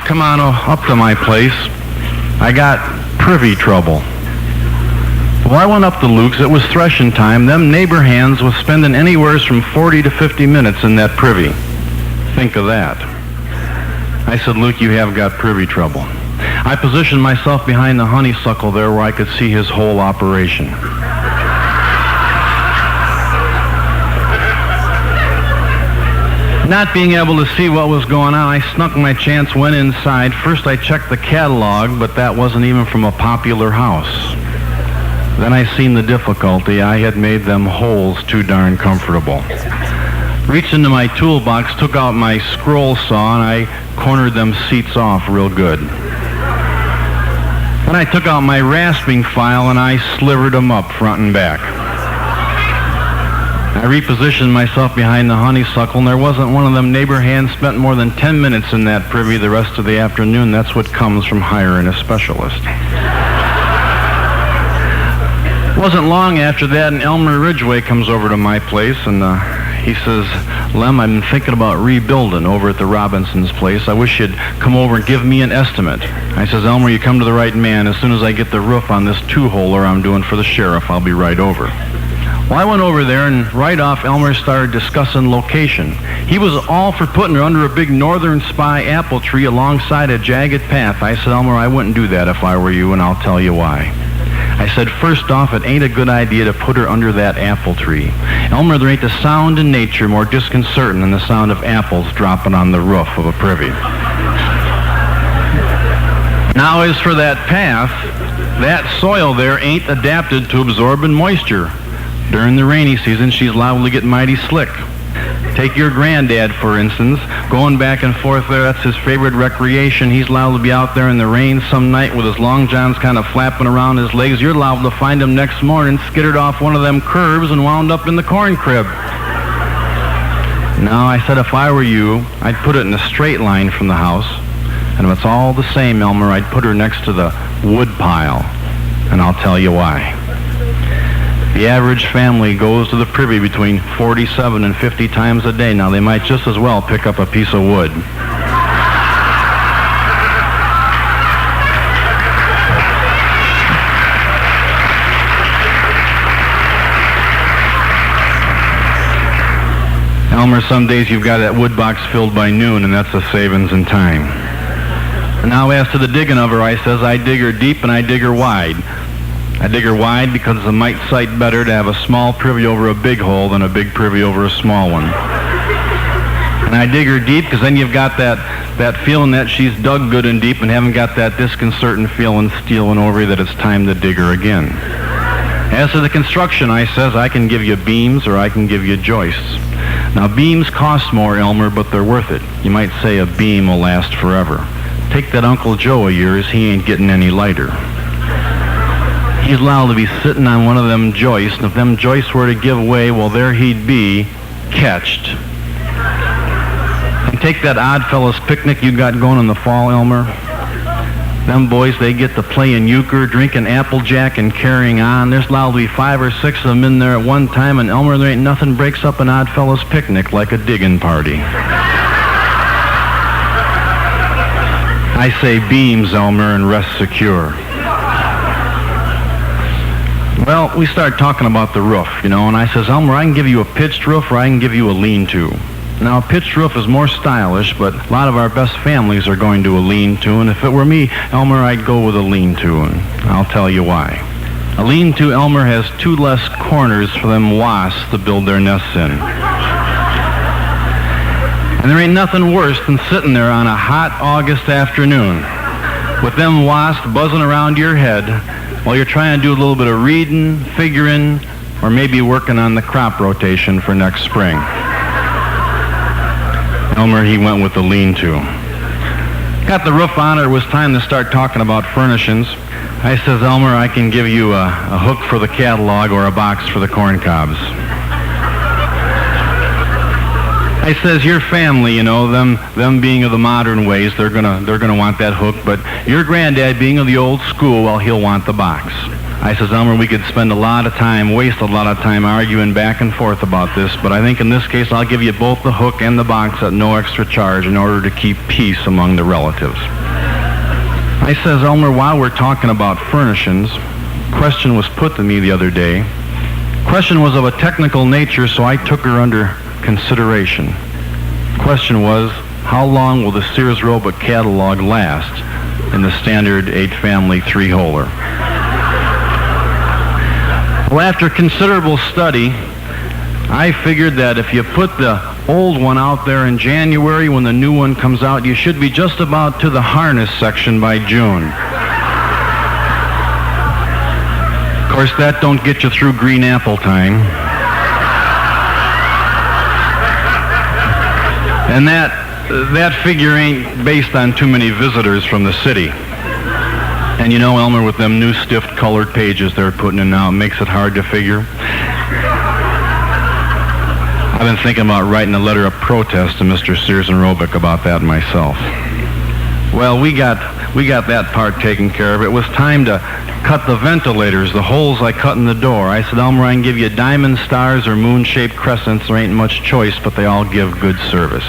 come on up to my place. I got privy trouble. Well, I went up to Luke's. It was threshing time. Them neighbor hands was spending anywhere from 40 to 50 minutes in that privy. Think of that. I said, Luke, you have got privy trouble. I positioned myself behind the honeysuckle there where I could see his whole operation. Not being able to see what was going on, I snuck my chance, went inside. First I checked the catalog, but that wasn't even from a popular house. Then I seen the difficulty. I had made them holes too darn comfortable. Reached into my toolbox, took out my scroll saw, and I cornered them seats off real good. Then I took out my rasping file and I slivered them up front and back. I repositioned myself behind the honeysuckle, and there wasn't one of them neighbor hands spent more than 10 minutes in that privy the rest of the afternoon. That's what comes from hiring a specialist. Wasn't long after that, and Elmer Ridgway comes over to my place, and he says, Lem, I've been thinking about rebuilding over at the Robinsons' place. I wish you'd come over and give me an estimate. I says, Elmer, you come to the right man. As soon as I get the roof on this two-holer I'm doing for the sheriff, I'll be right over. Well, I went over there, and right off, Elmer started discussing location. He was all for putting her under a big northern spy apple tree alongside a jagged path. I said, Elmer, I wouldn't do that if I were you, and I'll tell you why. I said, first off, it ain't a good idea to put her under that apple tree. Elmer, there ain't a sound in nature more disconcerting than the sound of apples dropping on the roof of a privy. Now, as for that path, that soil there ain't adapted to absorbing moisture. During the rainy season, she's liable to get mighty slick. Take your granddad, for instance, going back and forth there. That's his favorite recreation. He's liable to be out there in the rain some night with his long johns kind of flapping around his legs. You're liable to find him next morning skittered off one of them curbs and wound up in the corn crib. Now, I said if I were you, I'd put it in a straight line from the house. And if it's all the same, Elmer, I'd put her next to the wood pile. And I'll tell you why. The average family goes to the privy between 47 and 50 times a day. Now, they might just as well pick up a piece of wood. Elmer, some days you've got that wood box filled by noon, and that's a savings in time. And now, as to the digging of her, I says, I dig her deep and I dig her wide. I dig her wide because it's a mite sight better to have a small privy over a big hole than a big privy over a small one. And I dig her deep because then you've got that feeling that she's dug good and deep and haven't got that disconcerting feeling stealing over you that it's time to dig her again. As to the construction, I says, I can give you beams or I can give you joists. Now, beams cost more, Elmer, but they're worth it. You might say a beam will last forever. Take that Uncle Joe of yours, he ain't getting any lighter. He's liable to be sitting on one of them joists, and if them joists were to give way, well, there he'd be, catched. And take that Oddfellows picnic you got going in the fall, Elmer. Them boys, they get to playing euchre, drinking Applejack, and carrying on. There's liable to be 5 or 6 of them in there at one time, and Elmer, there ain't nothing breaks up an Oddfellows picnic like a digging party. I say beams, Elmer, and rest secure. Well, we started talking about the roof, and I says, Elmer, I can give you a pitched roof or I can give you a lean-to. Now, a pitched roof is more stylish, but a lot of our best families are going to a lean-to, and if it were me, Elmer, I'd go with a lean-to, and I'll tell you why. A lean-to, Elmer, has 2 less corners for them wasps to build their nests in. And there ain't nothing worse than sitting there on a hot August afternoon with them wasps buzzing around your head while you're trying to do a little bit of reading, figuring, or maybe working on the crop rotation for next spring. Elmer, he went with the lean-to. Got the roof on, it was time to start talking about furnishings. I says, Elmer, I can give you a hook for the catalog or a box for the corn cobs. I says, your family, them being of the modern ways, they're gonna want that hook, but your granddad being of the old school, well, he'll want the box. I says, Elmer, we could spend waste a lot of time arguing back and forth about this, but I think in this case I'll give you both the hook and the box at no extra charge in order to keep peace among the relatives. I says, Elmer, while we're talking about furnishings, a question was put to me the other day. The question was of a technical nature, so I took her under consideration. The question was, how long will the Sears Roebuck catalog last in the standard 8-family 3-holer? Well, after considerable study, I figured that if you put the old one out there in January when the new one comes out, you should be just about to the harness section by June. Of course, that don't get you through green apple time. And that figure ain't based on too many visitors from the city. And you know, Elmer, with them new stiff colored pages they're putting in now, it makes it hard to figure. I've been thinking about writing a letter of protest to Mr. Sears and Roebuck about that myself. Well, we got that part taken care of. It was time to cut the ventilators, the holes I cut in the door. I said, Elmer, I can give you diamond stars or moon-shaped crescents. There ain't much choice, but they all give good service.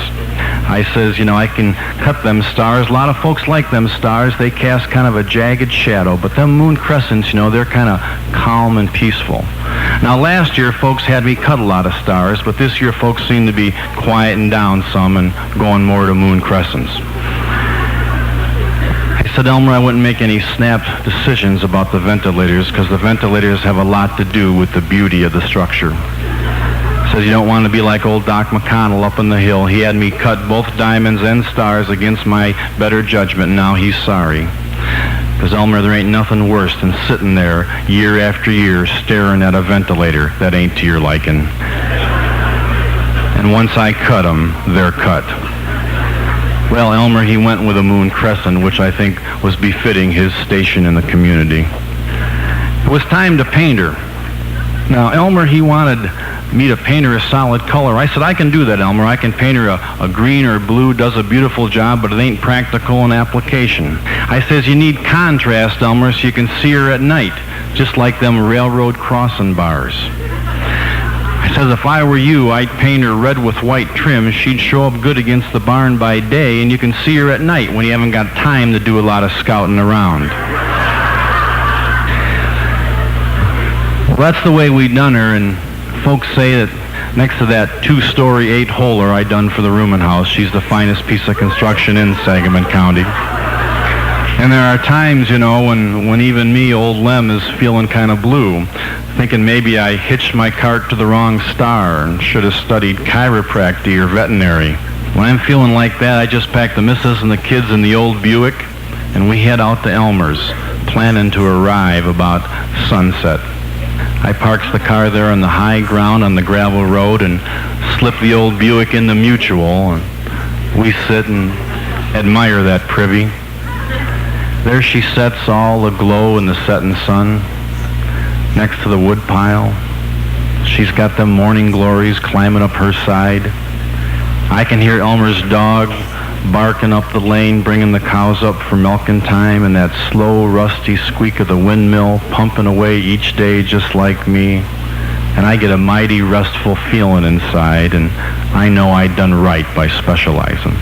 I says, you know, I can cut them stars. A lot of folks like them stars. They cast kind of a jagged shadow. But them moon crescents, you know, they're kind of calm and peaceful. Now, last year, folks had me cut a lot of stars, but this year, folks seem to be quieting down some and going more to moon crescents. I said, Elmer, I wouldn't make any snap decisions about the ventilators because the ventilators have a lot to do with the beauty of the structure. Says you don't want to be like old Doc McConnell up on the hill. He had me cut both diamonds and stars against my better judgment, and now he's sorry. Because, Elmer, there ain't nothing worse than sitting there year after year staring at a ventilator that ain't to your liking. And once I cut them, they're cut. Well, Elmer, he went with a moon crescent, which I think was befitting his station in the community. It was time to paint her. Now, Elmer, he wanted me to paint her a solid color. I said, I can do that, Elmer. I can paint her a green or blue, does a beautiful job, but it ain't practical in application. I says, you need contrast, Elmer, so you can see her at night, just like them railroad crossing bars. I says, if I were you, I'd paint her red with white trim. She'd show up good against the barn by day, and you can see her at night when you haven't got time to do a lot of scouting around. Well, that's the way we done her, and folks say that next to that 2-story 8-holer I done for the rooming house, she's the finest piece of construction in Sangamon County. And there are times, you know, when even me, old Lem, is feeling kind of blue, thinking maybe I hitched my cart to the wrong star and should have studied chiropractic or veterinary. When I'm feeling like that, I just pack the missus and the kids in the old Buick, and we head out to Elmer's, planning to arrive about sunset. I parks the car there on the high ground on the gravel road and slip the old Buick in the Mutual, and we sit and admire that privy. There she sits all aglow in the setting sun next to the wood pile. She's got them morning glories climbing up her side. I can hear Elmer's dog barking up the lane, bringing the cows up for milking time, and that slow, rusty squeak of the windmill pumping away each day just like me. And I get a mighty restful feeling inside, and I know I done right by specializing.